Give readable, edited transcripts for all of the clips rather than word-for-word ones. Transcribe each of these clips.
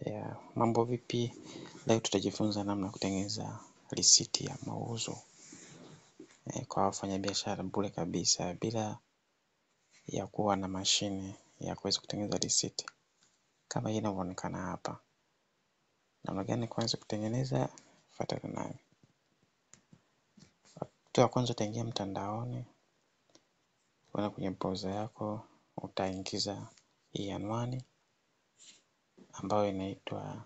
Ya mambo vipi, leo tutajifunza namna kutengeneza risiti ya mauzo kwa wafanyabiashara bure kabisa bila ya kuwa na mashine ya kuweza kutengeneza risiti kama hii inavyoonekana hapa. Namna gani kuanza kutengeneza? Fuatana nami. Hatua ya kwanza, utaingia mtandaoni, uenda kwenye browser yako, utaingiza hii anwani ambayo inaitwa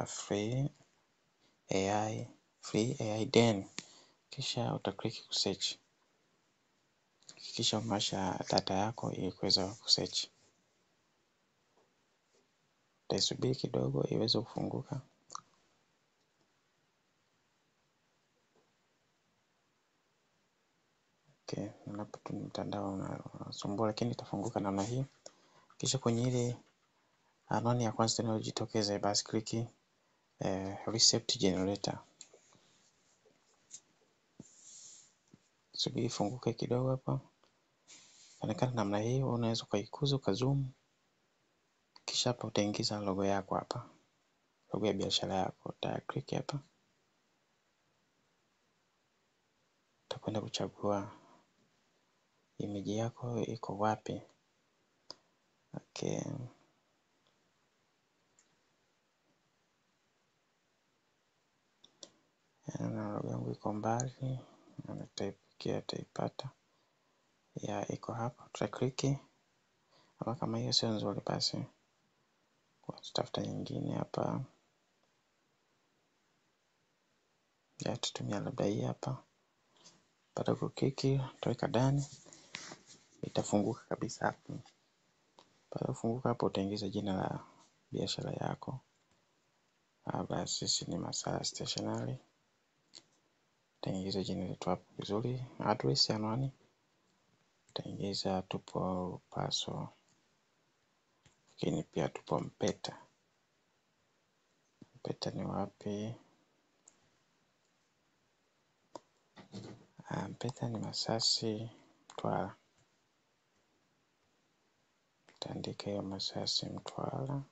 free AI den, kisha utaklik kusearch. Kisha umewasha data yako ili kuweza kusearch. Utaisubiri kidogo iweze kufunguka. Okay, unapo mtandao unasumbua lakini itafunguka namna hii. Kisha kwenye ile anwani ya kwanza inayojitokeza basi kliki receipt generator. Subiri ifunguke kidogo hapa. Inaonekana namna hii, unaweza kuikuza ukazoom. Kisha hapa utaingiza logo yako hapa. Logo ya biashara yako. Utaklik hapa. Utakwenda kuchagua image yako iko wapi. Okay. Na logo yangu iko mbali. Utaipata. Ya iko hapa. Utakliki. Ama kama hiyo sio nzuri basi tutafuta nyingine hapa. Ya tutumia labda hii hapa. Baada ya kukliki, utaweka ndani. Itafunguka kabisa hapo. Baada ya kufunguka hapo utaingiza jina la biashara yako. Hapa sisi ni Masala Stationery. Utaingiza jina letu hapo vizuri. Address ya anwani. Utaingiza tupo Paso. Lakini pia tupo Mpeta. Mpeta ni wapi? Mpeta ni Masasi, Mtwara. Utaandika hiyo Masasi, Mtwara.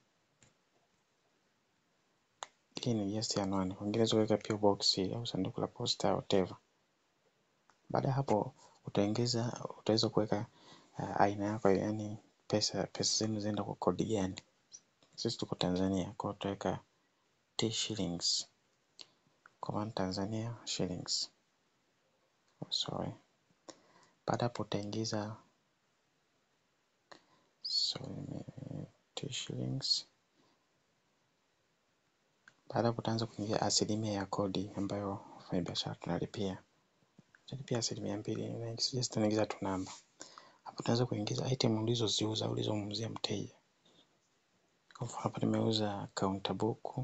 Hii ni just anwani. Unaweza kuweka PO box au sanduku la posta whatever. Baada ya hapo utaweza kuweka aina yako, yani pesa zenu zinaenda kwa kodi gani. Sisi tuko Tanzania, kwa hiyo tutaweka T shillings. Kwa maana Tanzania shillings. Sorry. Baada hapo utaingiza T shillings. Baada hapo utaanza kuingia asilimia ya kodi ambayo wafanyabiashara tunalipia. Tunalipia 2%, na just tunaingiza tu namba. Hapo tunaweza kuingiza item ulizoziuza, ulizomuuzia mteja. Kwa mfano hapa nimeuza counter book.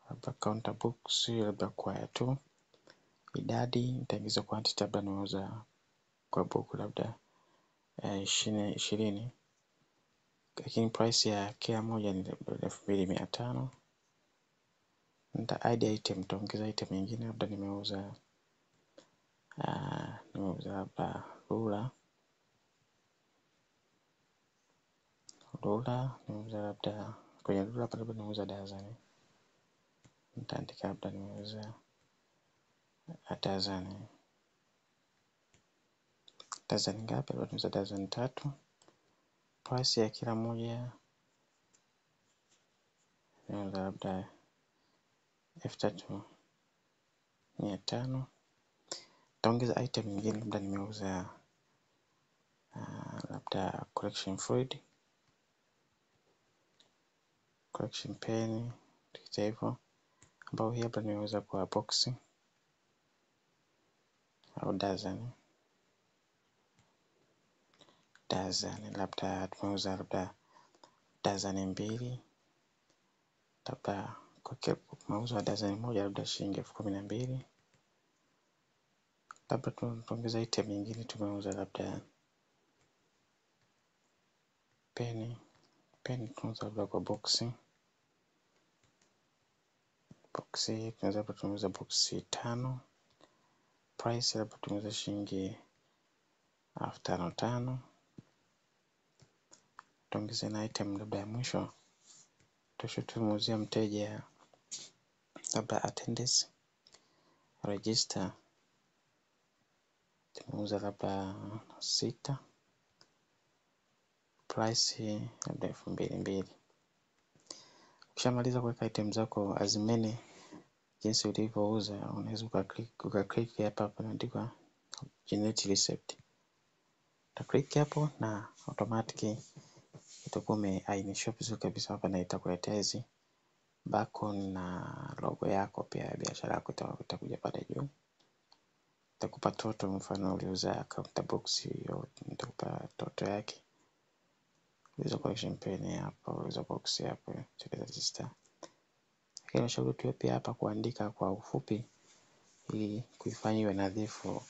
Hapa counter books labda kwa tu. Idadi nitaingiza quantity, labda nimeuza kwa book labda 20. Lakini price ya kila moja ni 2500. Nita add item, nitaongeza item nyingine, labda nimeuza hapa rula, nimeuza labda kwenye rula hapa labda nimeuza dazani. Nitaandika labda nimeuza dazani. Dazani ngapi? Labda nimeuza dazani 3. Price ya kila moja nimeuza labda 3500. Nitaongeza item nyingine, labda nimeuza labda collection fluid, collection pen, tukita hivyo, ambao hii hapa nimeuza kwa box au dazani. Labda tumeuza labda dazani 2. Labda kwa kila mauzo ya dazani moja labda shilingi 12,000. Labda tuongeza item nyingine, tumeuza labda pen tunauza labda kwa boxi tunaweza hapa tumeuza boxi 5. Price labda tumeuza shilingi 5,500. tuongeze na item labda ya mwisho. Tumuuzia mteja labda attendance, register, tumuuza labda 6, price labda 2,200. Ukishamaliza kuweka item zako as many jinsi ulivyouza, unaweza ukaklik hapa panaandikwa generate receipt. Utaklik hapo na automatic itakuwa imeainishwa vizuri kabisa hapa, na itakuletea hizi barcode na logo yako pia ya biashara yako itakuja pale juu. Itakupa total, mfano uliuza counter box hiyo, itakupa total yake. Uliuza collection pen hapa, uliuza box hapa, register. Lakini nashauri tu pia hapa kuandika kwa ufupi ili kuifanya iwe nadhifu,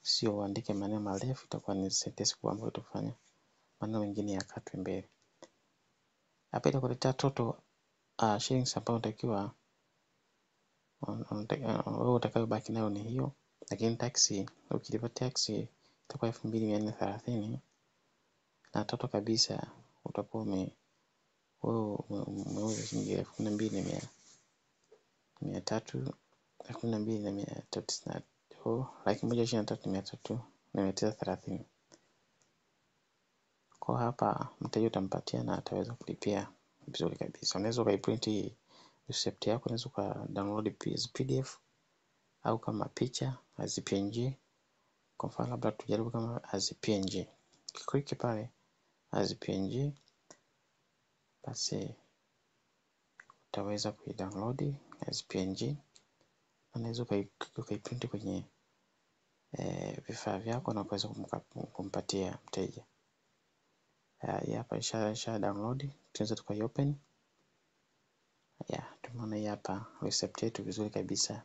sio uandike maneno marefu, itakuwa ni sentence kubwa ambayo itafanya maneno mengine yakatwe mbele. Hapa itakuletea total shillings ambayo unatakiwa wewe utakayobaki nayo ni hiyo, lakini tax ukilipa tax itakuwa 2,430, na total kabisa utakuwa umeuza shilingi 12,330. Kwa hapa mteja utampatia na ataweza kulipia vizuri kabisa. Unaweza ukaiprint hii receipt yako, unaweza uka download PDF au kama picha as PNG. Kwa mfano labda tujaribu kama as PNG. Click pale as PNG, basi utaweza kuidownload as PNG. Unaweza ukaiprint kwenye vifaa vyako na kuweza kumpatia mteja. Hapa isha download, tunaweza tukai-open. Tumeona hii hapa receipt yetu vizuri kabisa.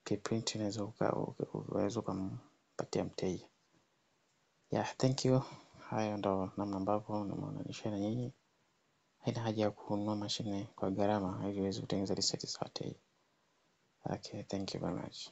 Ukiprint unaweza ukampatia mteja. Thank you. Hayo ndo namna ambavyo nimeonyesha na nyinyi. Haina haja ya kununua mashine kwa gharama ili uweze kutengeneza receipt za wateja. Okay, thank you very much.